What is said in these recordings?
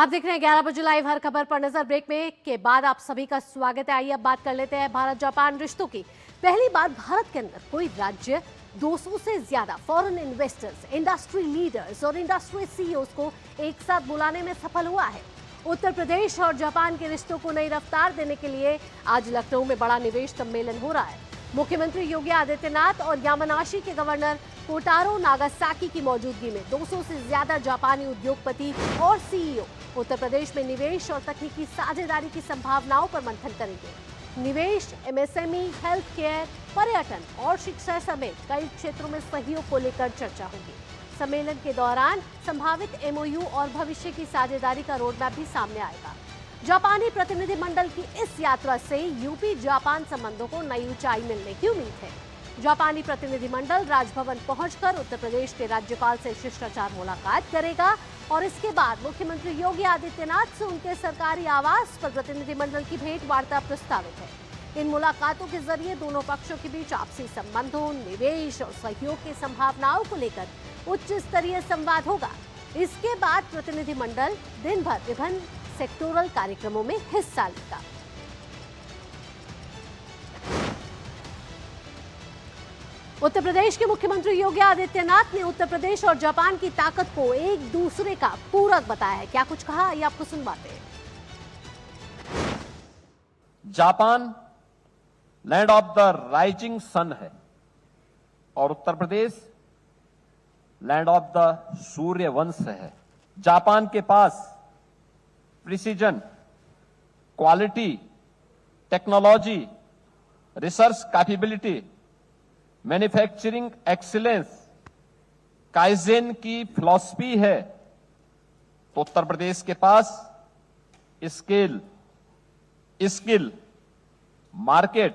आप देख रहे हैं 11 बजे लाइव। हर खबर पर नजर ब्रेक में के बाद आप सभी का स्वागत है। आइए अब बात कर लेते हैं भारत जापान रिश्तों की। पहली बार भारत के अंदर कोई राज्य 200 से ज्यादा फॉरेन इन्वेस्टर्स, इंडस्ट्री लीडर्स और इंडस्ट्री सीईओज को एक साथ बुलाने में सफल हुआ है। उत्तर प्रदेश और जापान के रिश्तों को नई रफ्तार देने के लिए आज लखनऊ में बड़ा निवेश सम्मेलन हो रहा है। मुख्यमंत्री योगी आदित्यनाथ और यामानाशी के गवर्नर कोटारो नागासाकी की मौजूदगी में 200 से ज्यादा जापानी उद्योगपति और सीईओ उत्तर प्रदेश में निवेश और तकनीकी साझेदारी की संभावनाओं पर मंथन करेंगे। निवेश, एमएसएमई, हेल्थ केयर, पर्यटन और शिक्षा समेत कई क्षेत्रों में सहयोग को लेकर चर्चा होगी। सम्मेलन के दौरान संभावित एमओयू और भविष्य की साझेदारी का रोडमैप भी सामने आएगा। जापानी प्रतिनिधिमंडल की इस यात्रा से यूपी जापान संबंधों को नई ऊंचाई मिलने की उम्मीद है। जापानी प्रतिनिधिमंडल राजभवन पहुंचकर उत्तर प्रदेश के राज्यपाल से शिष्टाचार मुलाकात करेगा और इसके बाद मुख्यमंत्री योगी आदित्यनाथ से उनके सरकारी आवास पर प्रतिनिधिमंडल की भेंट वार्ता प्रस्तावित है। इन मुलाकातों के जरिए दोनों पक्षों के बीच आपसी संबंधों, निवेश और सहयोग की संभावनाओं को लेकर उच्च स्तरीय संवाद होगा। इसके बाद प्रतिनिधिमंडल दिन भर विभिन्न सेक्टोरल कार्यक्रमों में हिस्सा लेगा। उत्तर प्रदेश के मुख्यमंत्री योगी आदित्यनाथ ने उत्तर प्रदेश और जापान की ताकत को एक दूसरे का पूरक बताया है। क्या कुछ कहा, ये आपको सुनवाते हैं। Japan land of the rising sun है और Uttar Pradesh land of the सूर्य वंश है। जापान के पास precision, quality, technology, research capability, manufacturing excellence, kaizen की फिलॉसफी है, तो उत्तर प्रदेश के पास skill, market,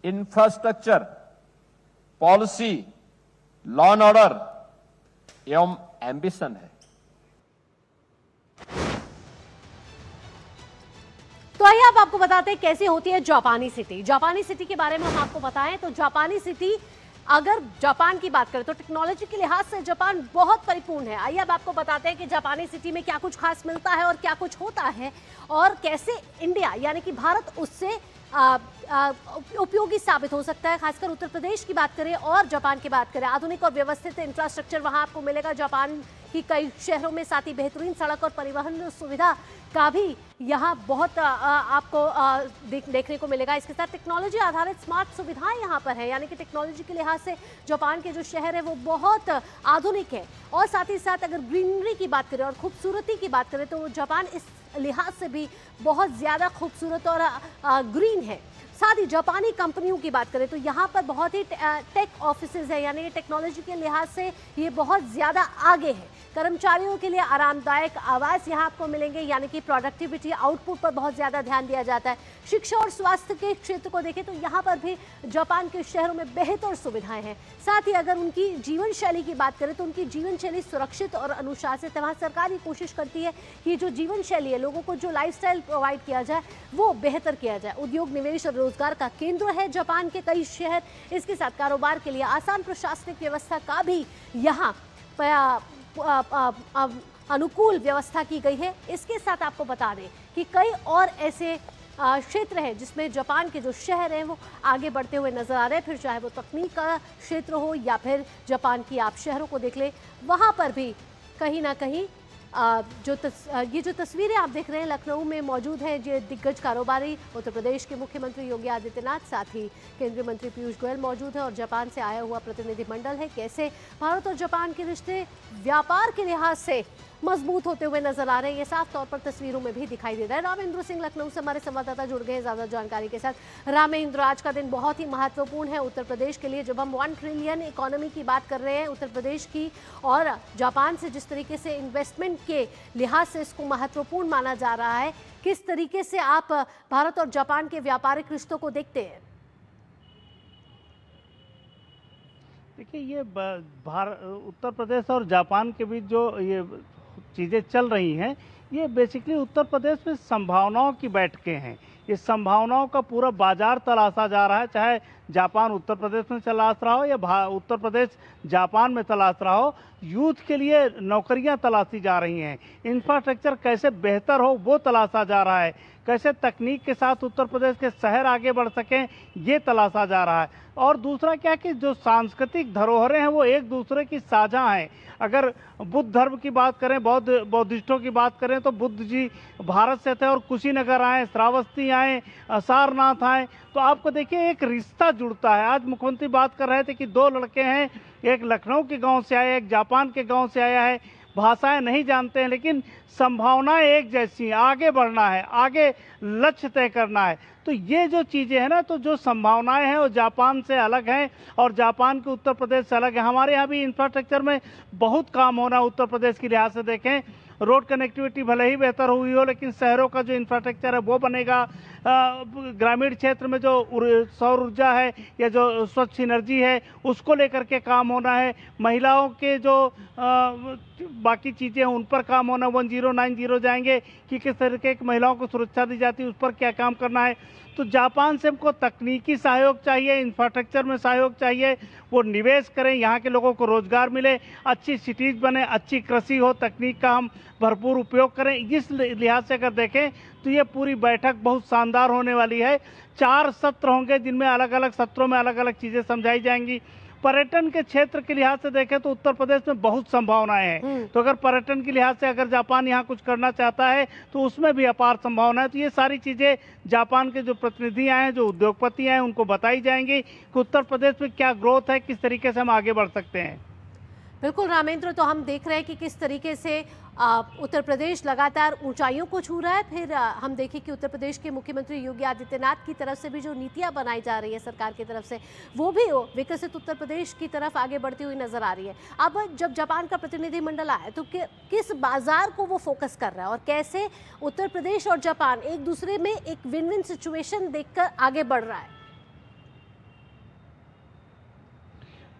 infrastructure, policy, law and order एवं एम्बिशन है। तो आइए अब आपको बताते हैं कैसे होती है जापानी सिटी। जापानी सिटी के बारे में हम आपको बताएं तो जापानी सिटी, अगर जापान की बात करें तो टेक्नोलॉजी के लिहाज से जापान बहुत परिपूर्ण है। आइए अब आपको बताते हैं कि जापानी सिटी में क्या कुछ खास मिलता है और क्या कुछ होता है और कैसे इंडिया यानी कि भारत उससे उपयोगी साबित हो सकता है। खासकर उत्तर प्रदेश की बात करें और जापान की बात करें, आधुनिक और व्यवस्थित इंफ्रास्ट्रक्चर वहां आपको मिलेगा जापान की कई शहरों में। साथ ही बेहतरीन सड़क और परिवहन सुविधा का भी यहाँ बहुत आपको देखने को मिलेगा। इसके साथ टेक्नोलॉजी आधारित स्मार्ट सुविधाएं यहाँ पर है, यानी कि टेक्नोलॉजी के लिहाज से जापान के जो शहर है वो बहुत आधुनिक है। और साथ ही साथ अगर ग्रीनरी की बात करें और खूबसूरती की बात करें तो जापान इस लिहाज से भी बहुत ज़्यादा खूबसूरत और ग्रीन है। साथ ही जापानी कंपनियों की बात करें तो यहाँ पर बहुत ही टेक ऑफिसेज है, यानी टेक्नोलॉजी के लिहाज से ये बहुत ज़्यादा आगे है। कर्मचारियों के लिए आरामदायक आवास यहाँ आपको मिलेंगे, यानी कि प्रोडक्टिविटी, आउटपुट पर बहुत ज़्यादा ध्यान दिया जाता है। शिक्षा और स्वास्थ्य के क्षेत्र को देखें तो यहाँ पर भी जापान के शहरों में बेहतर सुविधाएं हैं। साथ ही अगर उनकी जीवन शैली की बात करें तो उनकी जीवन शैली सुरक्षित और अनुशासित है। वहाँ सरकार ये कोशिश करती है कि जो जीवन शैली है, लोगों को जो लाइफस्टाइल प्रोवाइड किया जाए वो बेहतर किया जाए। उद्योग, निवेश और रोजगार का केंद्र है जापान के कई शहर। इसके साथ कारोबार के लिए आसान प्रशासनिक व्यवस्था का भी यहाँ अनुकूल व्यवस्था की गई है। इसके साथ आपको बता दें कि कई और ऐसे क्षेत्र हैं जिसमें जापान के जो शहर हैं वो आगे बढ़ते हुए नजर आ रहे हैं। फिर चाहे वो तकनीक का क्षेत्र हो या फिर जापान की आप शहरों को देख लें, वहाँ पर भी कहीं ना कहीं ये जो तस्वीरें आप देख रहे हैं लखनऊ में मौजूद है, ये दिग्गज कारोबारी उत्तर प्रदेश के मुख्यमंत्री योगी आदित्यनाथ, साथ ही केंद्रीय मंत्री पीयूष गोयल मौजूद है और जापान से आया हुआ प्रतिनिधिमंडल है। कैसे भारत और जापान के रिश्ते व्यापार के लिहाज से मजबूत होते हुए नजर आ रहे हैं, ये साफ तौर पर तस्वीरों में भी दिखाई दे रहा है। रामेंद्र सिंह लखनऊ से हमारे संवाददाता जुड़ गए हैं ज्यादा जानकारी के साथ। रामेंद्र, आज का दिन बहुत ही महत्वपूर्ण है उत्तर प्रदेश के लिए। जब हम 1 ट्रिलियन इकोनॉमी की बात कर रहे हैं उत्तर प्रदेश की और जापान से जिस तरीके से इन्वेस्टमेंट के लिहाज से इसको महत्वपूर्ण माना जा रहा है, किस तरीके से आप भारत और जापान के व्यापारिक रिश्तों को देखते हैं? देखिए, ये उत्तर प्रदेश और जापान के बीच जो ये चीज़ें चल रही हैं, ये बेसिकली उत्तर प्रदेश में संभावनाओं की बैठकें हैं। इस संभावनाओं का पूरा बाजार तलाशा जा रहा है, चाहे जापान उत्तर प्रदेश में तलाश रहा हो या उत्तर प्रदेश जापान में तलाश रहा हो, यूथ के लिए नौकरियां तलाशी जा रही हैं। इंफ्रास्ट्रक्चर कैसे बेहतर हो वो तलाशा जा रहा है। कैसे तकनीक के साथ उत्तर प्रदेश के शहर आगे बढ़ सकें ये तलाशा जा रहा है। और दूसरा क्या कि जो सांस्कृतिक धरोहरें हैं वो एक दूसरे की साझा हैं। अगर बुद्ध धर्म की बात करें, बौद्धिस्टों की बात करें तो बुद्ध जी भारत से थे और कुशीनगर आए, श्रावस्ती आए, सारनाथ आए, तो आपको देखिए एक रिश्ता जुड़ता है। आज मुख्यमंत्री बात कर रहे थे कि 2 लड़के हैं, एक लखनऊ के गांव से आया, एक जापान के गांव से आया है, भाषाएं नहीं जानते हैं लेकिन संभावनाएं एक जैसी हैं, आगे बढ़ना है, आगे लक्ष्य तय करना है। तो ये जो चीज़ें हैं ना, तो जो संभावनाएं हैं वो जापान से अलग हैं और जापान के उत्तर प्रदेश से अलग है। हमारे यहाँ भी इंफ्रास्ट्रक्चर में बहुत काम होना उत्तर प्रदेश की लिहाज से देखें। रोड कनेक्टिविटी भले ही बेहतर हुई हो लेकिन शहरों का जो इंफ्रास्ट्रक्चर है वो बनेगा। ग्रामीण क्षेत्र में जो सौर ऊर्जा है या जो स्वच्छ एनर्जी है उसको लेकर के काम होना है। महिलाओं के जो बाकी चीज़ें हैं उन पर काम होना, 1090 जाएंगे कि किस तरीके की महिलाओं को सुरक्षा दी जाती है उस पर क्या काम करना है। तो जापान से हमको तकनीकी सहयोग चाहिए, इंफ्रास्ट्रक्चर में सहयोग चाहिए, वो निवेश करें, यहाँ के लोगों को रोजगार मिले, अच्छी सिटीज़ बने, अच्छी कृषि हो, तकनीक का हम भरपूर उपयोग करें। इस लिहाज से अगर देखें तो ये पूरी बैठक बहुत शानदार होने वाली है। 4 सत्र होंगे जिनमें अलग अलग सत्रों में अलग अलग चीज़ें समझाई जाएंगी। पर्यटन के क्षेत्र के लिहाज से देखें तो उत्तर प्रदेश में बहुत संभावनाएं हैं। तो अगर पर्यटन के लिहाज से अगर जापान यहाँ कुछ करना चाहता है तो उसमें भी अपार संभावना है। तो ये सारी चीज़ें जापान के जो प्रतिनिधि आए हैं, जो उद्योगपति आए हैं, उनको बताई जाएंगी कि उत्तर प्रदेश में क्या ग्रोथ है, किस तरीके से हम आगे बढ़ सकते हैं। बिल्कुल रामेंद्र, तो हम देख रहे हैं कि किस तरीके से उत्तर प्रदेश लगातार ऊंचाइयों को छू रहा है। फिर हम देखें कि उत्तर प्रदेश के मुख्यमंत्री योगी आदित्यनाथ की तरफ से भी जो नीतियां बनाई जा रही है सरकार की तरफ से, वो भी विकसित उत्तर प्रदेश की तरफ आगे बढ़ती हुई नजर आ रही है। अब जब जापान का प्रतिनिधिमंडल आया तो किस बाजार को वो फोकस कर रहा है और कैसे उत्तर प्रदेश और जापान एक दूसरे में एक विन विन सिचुएशन देखकर आगे बढ़ रहा है?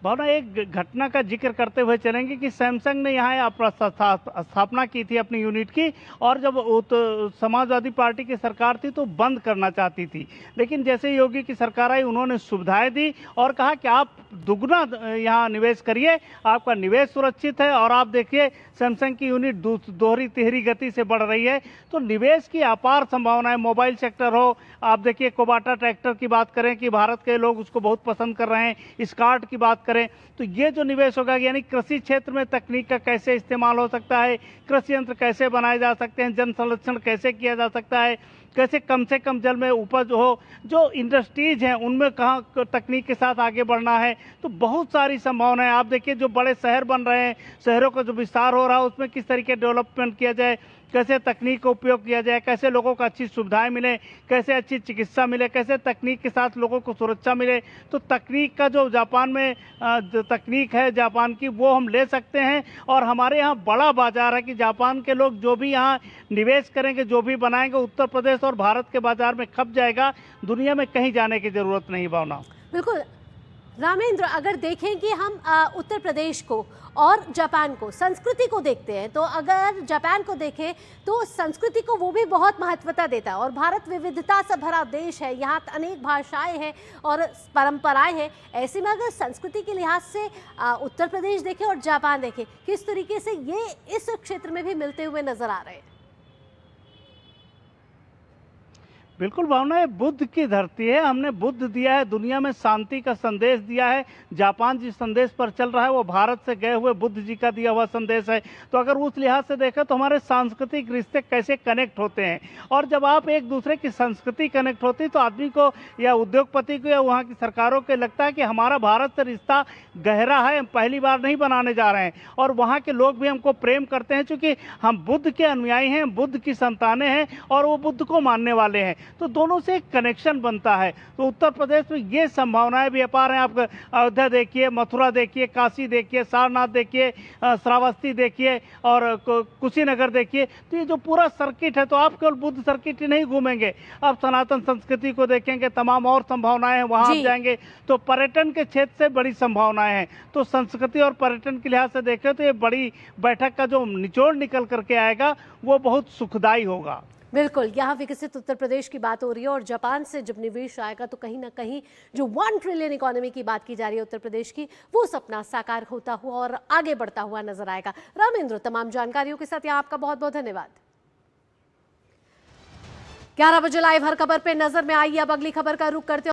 भावना, एक घटना का जिक्र करते हुए चलेंगे कि सैमसंग ने यहाँ स्थापना की थी अपनी यूनिट की, और जब समाजवादी पार्टी की सरकार थी तो बंद करना चाहती थी, लेकिन जैसे योगी की सरकार आई उन्होंने सुविधाएं दी और कहा कि आप दुगना यहाँ निवेश करिए, आपका निवेश सुरक्षित है। और आप देखिए सैमसंग की यूनिट दोहरी तिहरी गति से बढ़ रही है। तो निवेश की अपार संभावनाएं, मोबाइल सेक्टर हो, आप देखिए कोबाटा ट्रैक्टर की बात करें कि भारत के लोग उसको बहुत पसंद कर रहे हैं, स्कार्ट की बात करें तो ये जो निवेश होगा, यानी कृषि क्षेत्र में तकनीक का कैसे इस्तेमाल हो सकता है, कृषि यंत्र कैसे बनाए जा सकते हैं, जन संरक्षण कैसे किया जा सकता है, कैसे कम से कम जल में उपज हो, जो इंडस्ट्रीज हैं उनमें कहाँ तकनीक के साथ आगे बढ़ना है। तो बहुत सारी संभावनाएं। आप देखिए जो बड़े शहर बन रहे हैं, शहरों का जो विस्तार हो रहा है उसमें किस तरीके डेवलपमेंट किया जाए, कैसे तकनीक का उपयोग किया जाए, कैसे लोगों को अच्छी सुविधाएं मिले, कैसे अच्छी चिकित्सा मिले, कैसे तकनीक के साथ लोगों को सुरक्षा मिले। तो तकनीक का जो जापान में तकनीक है जापान की, वो हम ले सकते हैं। और हमारे यहाँ बड़ा बाजार है कि जापान के लोग जो भी यहाँ निवेश करेंगे, जो भी बनाएंगे, उत्तर प्रदेश और भारत के बाजार में खप जाएगा। दुनिया में कहीं जाने की जरूरत नहीं। भावना, बिल्कुल रामेंद्र, अगर देखें कि हम उत्तर प्रदेश को और जापान को, संस्कृति को देखते हैं, तो अगर जापान को देखें तो संस्कृति को वो भी बहुत महत्वता देता है और भारत विविधता से भरा देश है, यहाँ अनेक भाषाएं हैं और परंपराएं हैं। ऐसे में अगर संस्कृति के लिहाज से उत्तर प्रदेश देखें और जापान देखें, किस तरीके से ये इस क्षेत्र में भी मिलते हुए नजर आ रहे हैं? बिल्कुल भावना, ये बुद्ध की धरती है। हमने बुद्ध दिया है, दुनिया में शांति का संदेश दिया है। जापान जिस संदेश पर चल रहा है वो भारत से गए हुए बुद्ध जी का दिया हुआ संदेश है। तो अगर उस लिहाज से देखें तो हमारे सांस्कृतिक रिश्ते कैसे कनेक्ट होते हैं, और जब आप एक दूसरे की संस्कृति कनेक्ट होती तो आदमी को या उद्योगपति को या वहाँ की सरकारों को लगता है कि हमारा भारत से रिश्ता गहरा है, हम पहली बार नहीं बनाने जा रहे हैं, और वहाँ के लोग भी हमको प्रेम करते हैं क्योंकि हम बुद्ध के अनुयायी हैं, बुद्ध की संतानें हैं और वो बुद्ध को मानने वाले हैं। तो दोनों से एक कनेक्शन बनता है। तो उत्तर प्रदेश में ये संभावनाएं भी अपार हैं। आप अयोध्या देखिए, मथुरा देखिए, काशी देखिए, सारनाथ देखिए, श्रावस्ती देखिए और कुशीनगर देखिए। तो ये जो पूरा सर्किट है, तो आप केवल बुद्ध सर्किट ही नहीं घूमेंगे, आप सनातन संस्कृति को देखेंगे, तमाम और संभावनाएं हैं, वहाँ आप जाएंगे तो पर्यटन के क्षेत्र से बड़ी संभावनाएं हैं। तो संस्कृति और पर्यटन के लिहाज से देखें तो ये बड़ी बैठक का जो निचोड़ निकल करके आएगा वो बहुत सुखदायी होगा। बिल्कुल, यहाँ विकसित उत्तर प्रदेश की बात हो रही है और जापान से जब निवेश आएगा तो कहीं ना कहीं जो 1 ट्रिलियन इकोनॉमी की बात की जा रही है उत्तर प्रदेश की, वो सपना साकार होता हुआ और आगे बढ़ता हुआ नजर आएगा। रामेंद्र, तमाम जानकारियों के साथ यहाँ आपका बहुत बहुत धन्यवाद। 11 बजे लाइव हर खबर पे नजर में आई। अब अगली खबर का रुख करते